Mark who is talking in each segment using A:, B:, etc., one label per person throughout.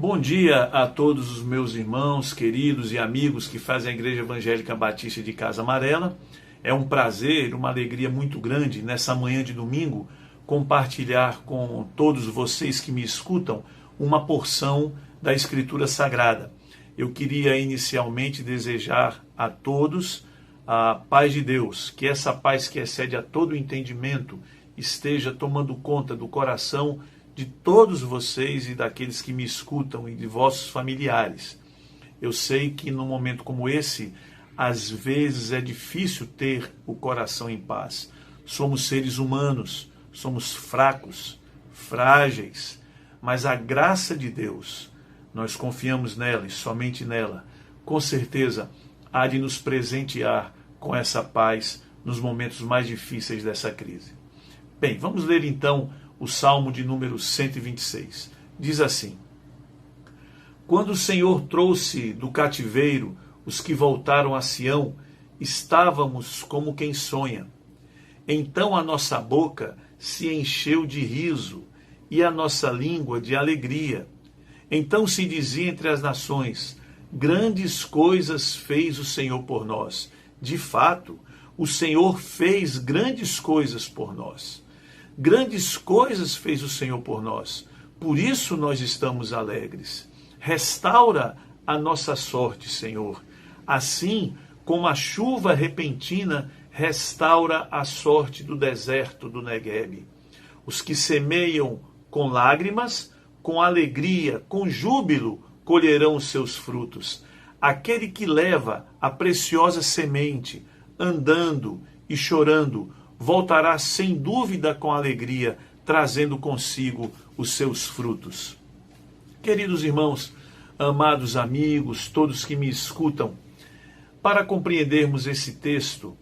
A: Bom dia a todos os meus irmãos, queridos e amigos que fazem a Igreja Evangélica Batista de Casa Amarela. É um prazer, uma alegria muito grande nessa manhã de domingo compartilhar com todos vocês que me escutam uma porção da Escritura Sagrada. Eu queria inicialmente desejar a todos a paz de Deus, que essa paz que excede a todo entendimento esteja tomando conta do coração de todos vocês e daqueles que me escutam e de vossos familiares. Eu sei que num momento como esse, às vezes é difícil ter o coração em paz. Somos seres humanos, somos fracos, frágeis, mas a graça de Deus, nós confiamos nela e somente nela, com certeza há de nos presentear com essa paz nos momentos mais difíceis dessa crise. Bem, vamos ler então o Salmo de número 126. Diz assim: Quando o Senhor trouxe do cativeiro os que voltaram a Sião, estávamos como quem sonha. Então a nossa boca se encheu de riso e a nossa língua de alegria. Então se dizia entre as nações: grandes coisas fez o Senhor por nós. De fato, o Senhor fez grandes coisas por nós. Grandes coisas fez o Senhor por nós. Por isso nós estamos alegres. Restaura a nossa sorte, Senhor. Assim como a chuva repentina restaura a sorte do deserto do Neguebe. Os que semeiam com lágrimas, com alegria, com júbilo, colherão os seus frutos. Aquele que leva a preciosa semente, andando e chorando, voltará sem dúvida com alegria, trazendo consigo os seus frutos. Queridos irmãos, amados amigos, todos que me escutam, para compreendermos esse texto,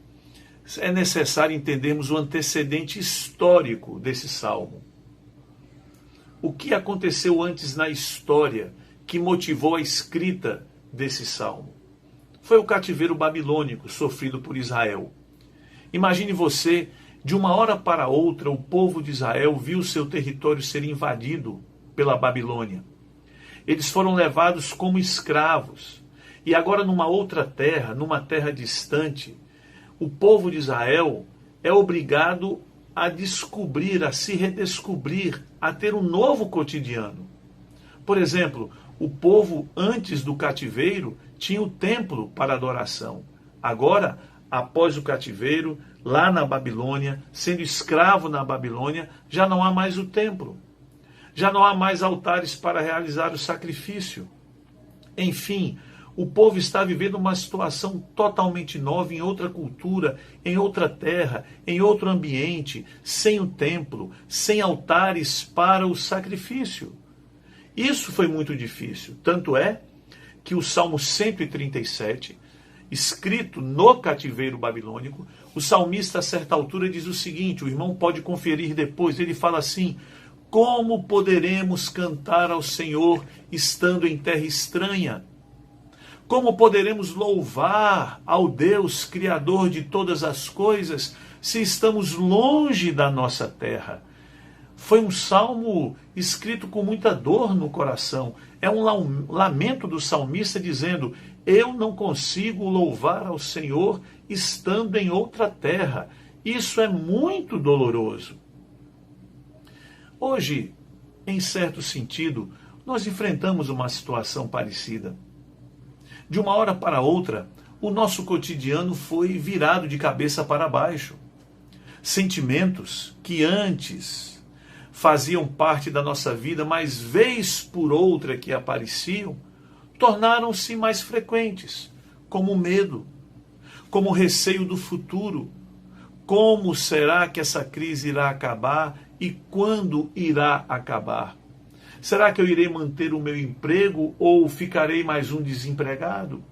A: é necessário entendermos o antecedente histórico desse salmo. O que aconteceu antes na história que motivou a escrita desse salmo? Foi o cativeiro babilônico sofrido por Israel. Imagine você, de uma hora para outra, o povo de Israel viu seu território ser invadido pela Babilônia. Eles foram levados como escravos. E agora numa outra terra, numa terra distante, o povo de Israel é obrigado a descobrir, a se redescobrir, a ter um novo cotidiano. Por exemplo, o povo antes do cativeiro tinha o templo para adoração. Agora, após o cativeiro, lá na Babilônia, sendo escravo na Babilônia, já não há mais o templo. Já não há mais altares para realizar o sacrifício. Enfim, o povo está vivendo uma situação totalmente nova, em outra cultura, em outra terra, em outro ambiente, sem o templo, sem altares para o sacrifício. Isso foi muito difícil. Tanto é que o Salmo 137, escrito no cativeiro babilônico, o salmista a certa altura diz o seguinte, o irmão pode conferir depois, ele fala assim: como poderemos cantar ao Senhor estando em terra estranha? Como poderemos louvar ao Deus Criador de todas as coisas se estamos longe da nossa terra? Foi um salmo escrito com muita dor no coração. É um lamento do salmista dizendo: eu não consigo louvar ao Senhor estando em outra terra. Isso é muito doloroso. Hoje, em certo sentido, nós enfrentamos uma situação parecida. De uma hora para outra, o nosso cotidiano foi virado de cabeça para baixo. Sentimentos que antes faziam parte da nossa vida, mas vez por outra que apareciam, tornaram-se mais frequentes, como o medo, como o receio do futuro. Como será que essa crise irá acabar e quando irá acabar? Será que eu irei manter o meu emprego ou ficarei mais um desempregado?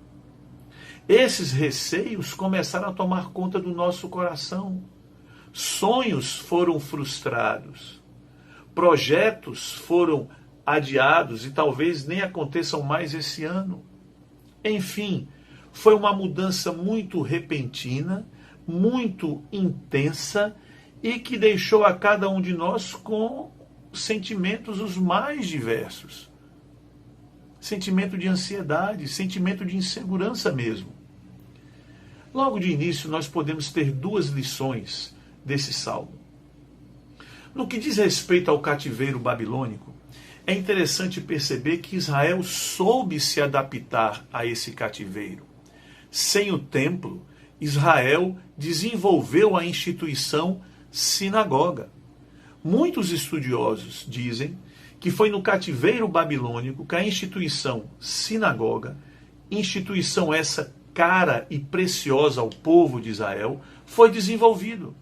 A: Esses receios começaram a tomar conta do nosso coração. Sonhos foram frustrados. Projetos foram adiados e talvez nem aconteçam mais esse ano. Enfim, foi uma mudança muito repentina, muito intensa e que deixou a cada um de nós com sentimentos os mais diversos. sentimento de ansiedade, sentimento de insegurança mesmo. Logo de início, nós podemos ter duas lições desse salmo. No que diz respeito ao cativeiro babilônico, é interessante perceber que Israel soube se adaptar a esse cativeiro. Sem o templo, Israel desenvolveu a instituição sinagoga. Muitos estudiosos dizem que foi no cativeiro babilônico que a instituição sinagoga, instituição essa cara e preciosa ao povo de Israel, foi desenvolvido.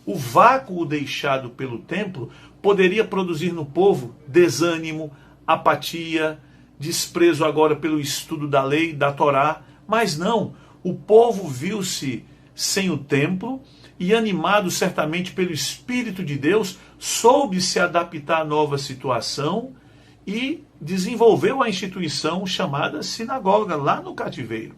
A: O vácuo deixado pelo templo poderia produzir no povo desânimo, apatia, desprezo agora pelo estudo da lei, da Torá, mas não, o povo viu-se sem o templo e, animado certamente pelo Espírito de Deus, soube se adaptar à nova situação e desenvolveu a instituição chamada sinagoga lá no cativeiro.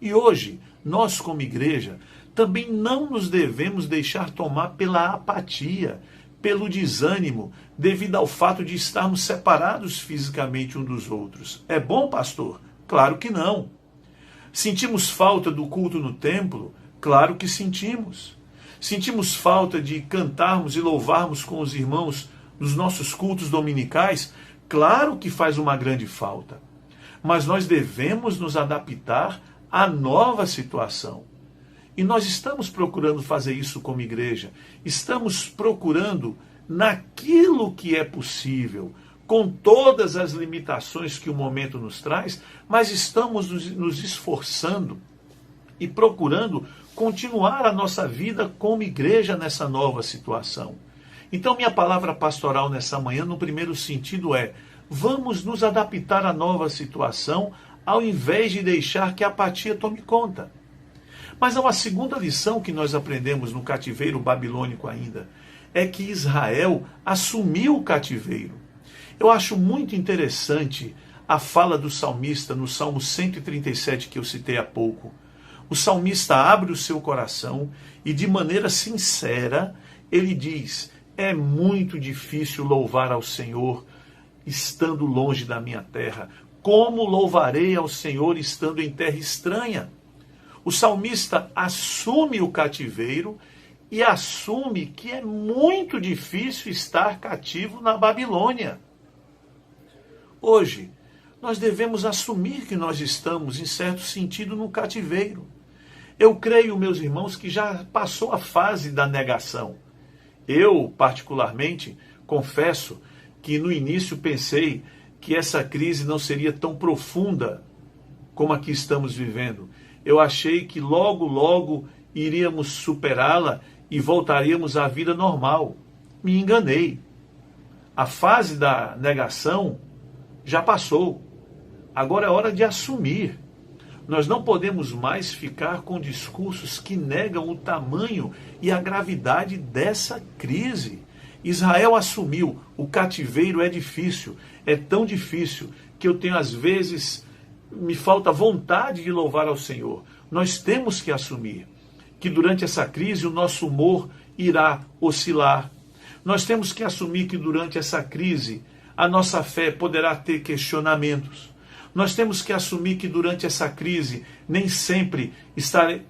A: E hoje, nós como igreja, também não nos devemos deixar tomar pela apatia, pelo desânimo, devido ao fato de estarmos separados fisicamente um dos outros. É bom, pastor? Claro que não. Sentimos falta do culto no templo? Claro que sentimos. Sentimos falta de cantarmos e louvarmos com os irmãos nos nossos cultos dominicais? Claro que faz uma grande falta. Mas nós devemos nos adaptar à nova situação. E nós estamos procurando fazer isso como igreja. Estamos procurando naquilo que é possível, com todas as limitações que o momento nos traz, mas estamos nos esforçando e procurando continuar a nossa vida como igreja nessa nova situação. Então, minha palavra pastoral nessa manhã, no primeiro sentido, é: vamos nos adaptar à nova situação, ao invés de deixar que a apatia tome conta. Mas há uma segunda lição que nós aprendemos no cativeiro babilônico ainda, é que Israel assumiu o cativeiro. Eu acho muito interessante a fala do salmista no Salmo 137 que eu citei há pouco. O salmista abre o seu coração e, de maneira sincera, ele diz: é muito difícil louvar ao Senhor estando longe da minha terra. Como louvarei ao Senhor estando em terra estranha? O salmista assume o cativeiro e assume que é muito difícil estar cativo na Babilônia. Hoje, nós devemos assumir que nós estamos, em certo sentido, no cativeiro. Eu creio, meus irmãos, que já passou a fase da negação. Eu, particularmente, confesso que no início pensei que essa crise não seria tão profunda como a que estamos vivendo. Eu achei que logo iríamos superá-la e voltaríamos à vida normal. Me enganei. A fase da negação já passou. Agora é hora de assumir. Nós não podemos mais ficar com discursos que negam o tamanho e a gravidade dessa crise. Israel assumiu, o cativeiro é difícil, é tão difícil que eu tenho às vezes, me falta vontade de louvar ao Senhor. Nós temos que assumir que durante essa crise o nosso humor irá oscilar. Nós temos que assumir que durante essa crise a nossa fé poderá ter questionamentos. Nós temos que assumir que durante essa crise nem sempre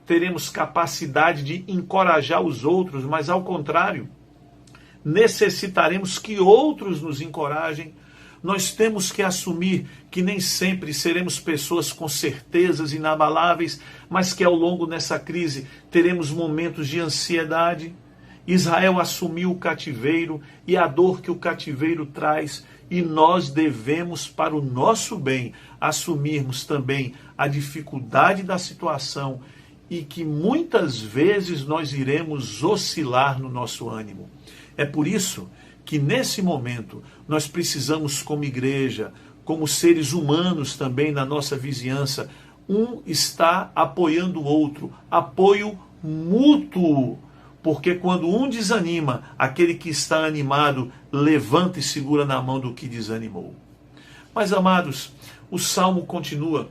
A: teremos capacidade de encorajar os outros, mas ao contrário, necessitaremos que outros nos encorajem. Nós temos que assumir que nem sempre seremos pessoas com certezas inabaláveis, mas que ao longo dessa crise teremos momentos de ansiedade. Israel assumiu o cativeiro e a dor que o cativeiro traz, e nós devemos, para o nosso bem, assumirmos também a dificuldade da situação e que muitas vezes nós iremos oscilar no nosso ânimo. É por isso que nesse momento nós precisamos, como igreja, como seres humanos também na nossa vizinhança, um está apoiando o outro, apoio mútuo, porque quando um desanima, aquele que está animado levanta e segura na mão do que desanimou. Mas, amados, o salmo continua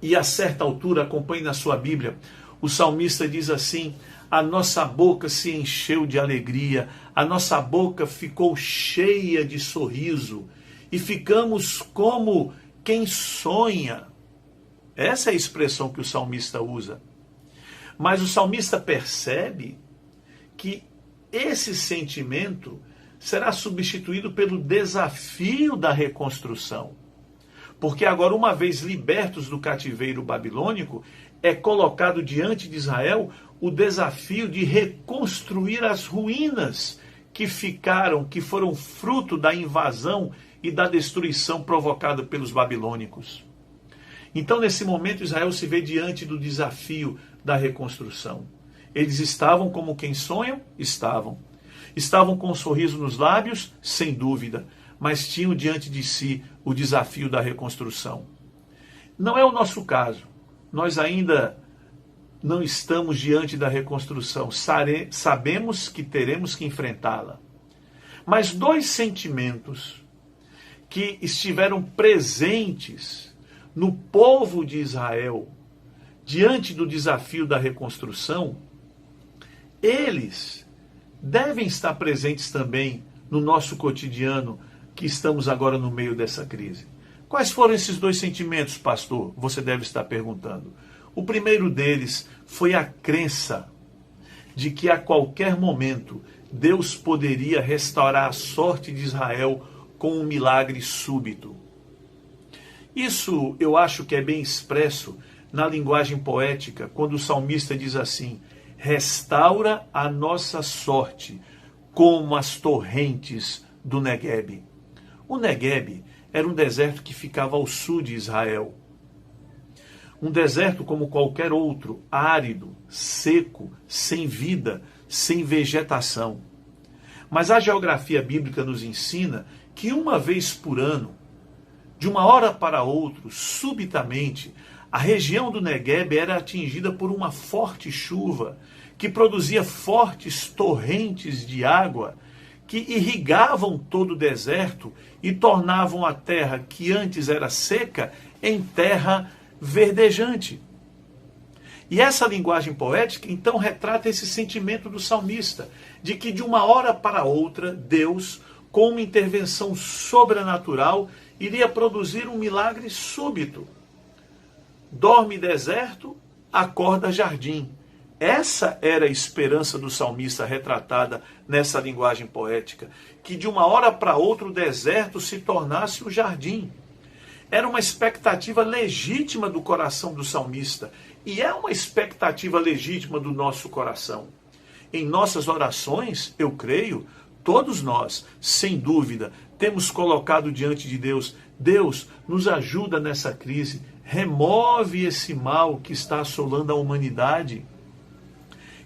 A: e a certa altura, acompanhe na sua Bíblia, o salmista diz assim: a nossa boca se encheu de alegria, a nossa boca ficou cheia de sorriso, e ficamos como quem sonha. Essa é a expressão que o salmista usa. Mas o salmista percebe que esse sentimento será substituído pelo desafio da reconstrução. Porque agora, uma vez libertos do cativeiro babilônico, é colocado diante de Israel o desafio de reconstruir as ruínas que foram fruto da invasão e da destruição provocada pelos babilônicos. Então, nesse momento, Israel se vê diante do desafio da reconstrução. Eles estavam como quem sonham? Estavam. Estavam com um sorriso nos lábios? Sem dúvida. Mas tinham diante de si o desafio da reconstrução. Não é o nosso caso. Nós ainda não estamos diante da reconstrução. Sabemos que teremos que enfrentá-la. Mas dois sentimentos que estiveram presentes no povo de Israel diante do desafio da reconstrução, eles devem estar presentes também no nosso cotidiano, que estamos agora no meio dessa crise. Quais foram esses dois sentimentos, pastor? Você deve estar perguntando. O primeiro deles foi a crença de que a qualquer momento Deus poderia restaurar a sorte de Israel com um milagre súbito. Isso eu acho que é bem expresso na linguagem poética, quando o salmista diz assim: restaura a nossa sorte como as torrentes do Neguebe. O Neguebe era um deserto que ficava ao sul de Israel. Um deserto como qualquer outro, árido, seco, sem vida, sem vegetação. Mas a geografia bíblica nos ensina que uma vez por ano, de uma hora para outra, subitamente, a região do Neguebe era atingida por uma forte chuva que produzia fortes torrentes de água que irrigavam todo o deserto e tornavam a terra que antes era seca em terra verdejante. E essa linguagem poética então retrata esse sentimento do salmista, de que de uma hora para outra Deus, com uma intervenção sobrenatural, iria produzir um milagre súbito. Dorme deserto, acorda jardim. Essa era a esperança do salmista retratada nessa linguagem poética, que de uma hora para outra o deserto se tornasse um jardim. Era uma expectativa legítima do coração do salmista, e é uma expectativa legítima do nosso coração. Em nossas orações, eu creio, todos nós, sem dúvida, temos colocado diante de Deus: Deus, nos ajuda nessa crise, remove esse mal que está assolando a humanidade.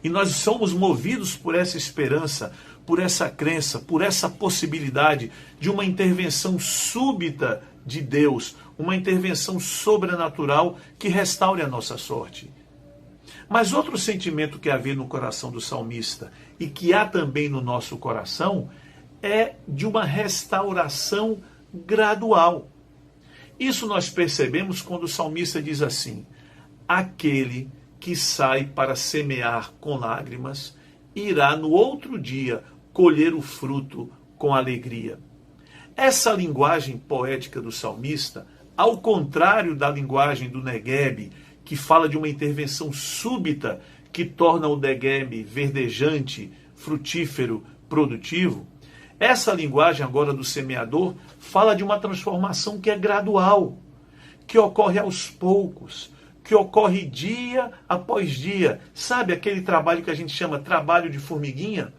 A: E nós somos movidos por essa esperança, por essa crença, por essa possibilidade de uma intervenção súbita de Deus, uma intervenção sobrenatural que restaure a nossa sorte. Mas outro sentimento que havia no coração do salmista e que há também no nosso coração é de uma restauração gradual. Isso nós percebemos quando o salmista diz assim: aquele que sai para semear com lágrimas irá no outro dia colher o fruto com alegria. Essa linguagem poética do salmista, ao contrário da linguagem do Neguebe, que fala de uma intervenção súbita que torna o Neguebe verdejante, frutífero, produtivo, essa linguagem agora do semeador fala de uma transformação que é gradual, que ocorre aos poucos, que ocorre dia após dia. Sabe aquele trabalho que a gente chama trabalho de formiguinha?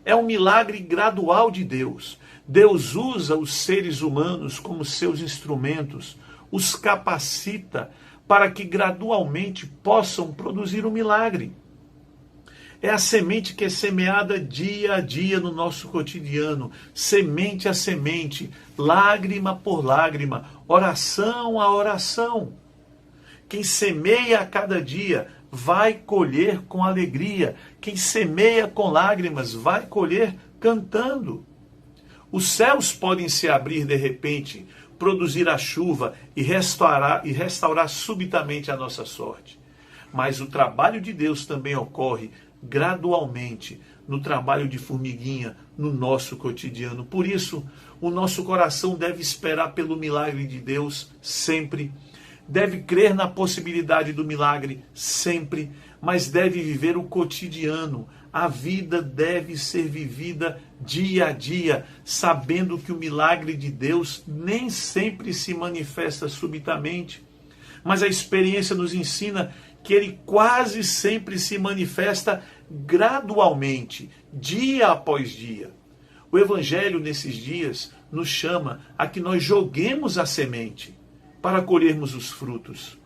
A: É um milagre gradual de Deus. Deus usa os seres humanos como seus instrumentos, os capacita para que gradualmente possam produzir um milagre. É a semente que é semeada dia a dia no nosso cotidiano, semente a semente, lágrima por lágrima, oração a oração. Quem semeia a cada dia vai colher com alegria. Quem semeia com lágrimas vai colher cantando. Os céus podem se abrir de repente, produzir a chuva e restaurar subitamente a nossa sorte. Mas o trabalho de Deus também ocorre gradualmente no trabalho de formiguinha, no nosso cotidiano. Por isso, o nosso coração deve esperar pelo milagre de Deus sempre, deve crer na possibilidade do milagre sempre, mas deve viver o cotidiano. A vida deve ser vivida dia a dia, sabendo que o milagre de Deus nem sempre se manifesta subitamente, mas a experiência nos ensina que ele quase sempre se manifesta gradualmente, dia após dia. O Evangelho nesses dias nos chama a que nós joguemos a semente para colhermos os frutos.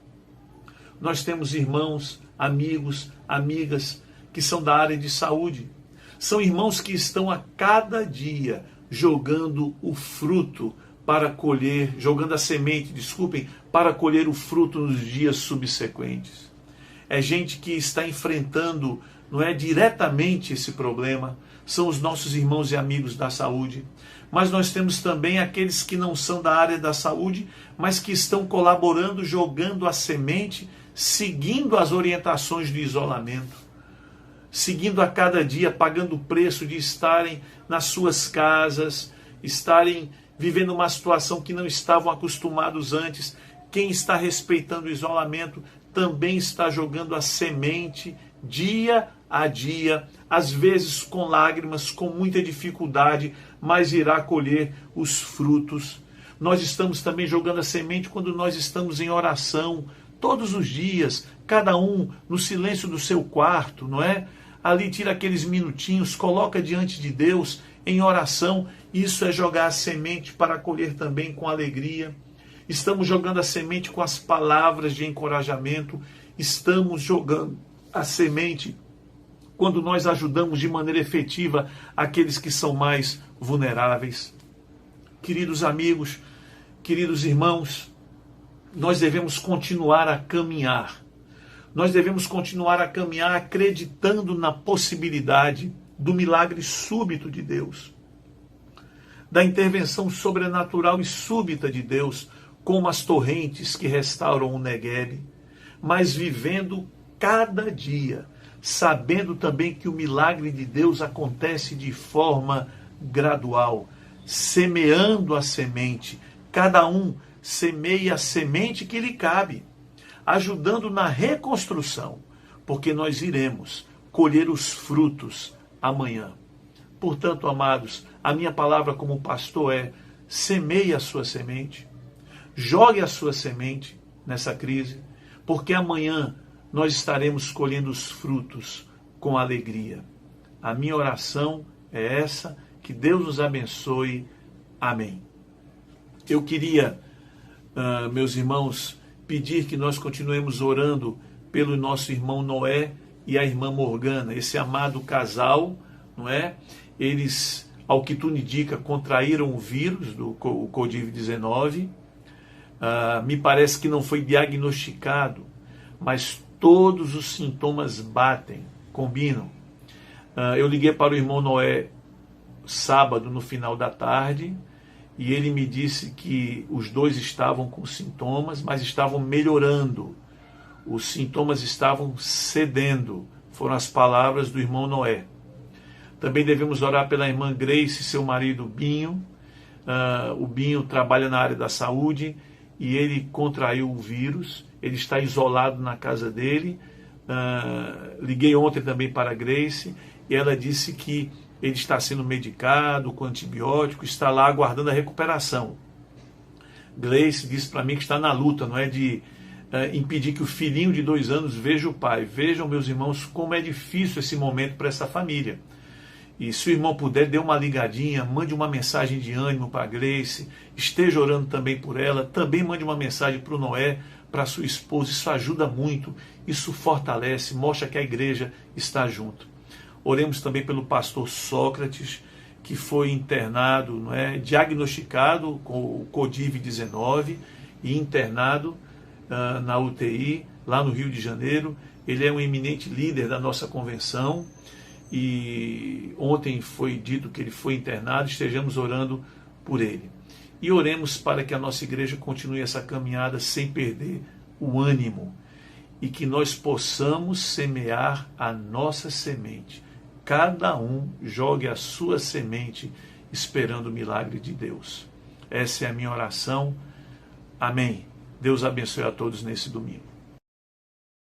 A: Nós temos irmãos, amigos, amigas que são da área de saúde. São irmãos que estão a cada dia jogando o fruto para colher, jogando a semente, para colher o fruto nos dias subsequentes. É gente que está enfrentando, não é diretamente esse problema, são os nossos irmãos e amigos da saúde. Mas nós temos também aqueles que não são da área da saúde, mas que estão colaborando, jogando a semente, seguindo as orientações do isolamento, seguindo a cada dia, pagando o preço de estarem nas suas casas, estarem vivendo uma situação que não estavam acostumados antes. Quem está respeitando o isolamento também está jogando a semente dia a dia, às vezes com lágrimas, com muita dificuldade, mas irá colher os frutos. Nós estamos também jogando a semente quando nós estamos em oração, todos os dias, cada um no silêncio do seu quarto, não é? Ali tira aqueles minutinhos, coloca diante de Deus em oração. Isso é jogar a semente para colher também com alegria. Estamos jogando a semente com as palavras de encorajamento. Estamos jogando a semente quando nós ajudamos de maneira efetiva aqueles que são mais vulneráveis. Queridos amigos, queridos irmãos, nós devemos continuar a caminhar. Nós devemos continuar a caminhar acreditando na possibilidade do milagre súbito de Deus, da intervenção sobrenatural e súbita de Deus, como as torrentes que restauram o Negueb, mas vivendo cada dia, sabendo também que o milagre de Deus acontece de forma gradual, semeando a semente. Cada um semeia a semente que lhe cabe, ajudando na reconstrução, porque nós iremos colher os frutos amanhã. Portanto, amados, a minha palavra como pastor é: semeie a sua semente, jogue a sua semente nessa crise, porque amanhã nós estaremos colhendo os frutos com alegria. A minha oração é essa, que Deus nos abençoe. Amém. Eu queria, meus irmãos, pedir que nós continuemos orando pelo nosso irmão Noé e a irmã Morgana, esse amado casal, não é? Eles, ao que tudo indica, contraíram o vírus do Covid-19. Me parece que não foi diagnosticado, mas todos os sintomas batem, combinam. Eu liguei para o irmão Noé sábado, no final da tarde, e ele me disse que os dois estavam com sintomas, mas estavam melhorando. Os sintomas estavam cedendo. Foram as palavras do irmão Noé. Também devemos orar pela irmã Grace e seu marido Binho. O Binho trabalha na área da saúde e ele contraiu o vírus. Ele está isolado na casa dele. Liguei ontem também para a Grace e ela disse que ele está sendo medicado com antibiótico, está lá aguardando a recuperação. Gleice disse para mim que está na luta, não é de impedir que o filhinho de 2 anos veja o pai. Vejam, meus irmãos, como é difícil esse momento para essa família. E se o irmão puder, dê uma ligadinha, mande uma mensagem de ânimo para a Gleice, esteja orando também por ela, também mande uma mensagem para o Noé, para sua esposa. Isso ajuda muito, isso fortalece, mostra que a igreja está junto. Oremos também pelo pastor Sócrates, que foi internado, não é, diagnosticado com o Covid-19 e internado na UTI, lá no Rio de Janeiro. Ele é um eminente líder da nossa convenção e ontem foi dito que ele foi internado. Estejamos orando por ele. E oremos para que a nossa igreja continue essa caminhada sem perder o ânimo e que nós possamos semear a nossa semente cada um jogue a sua semente esperando o milagre de Deus. Essa é a minha oração. Amém. Deus abençoe a todos nesse domingo.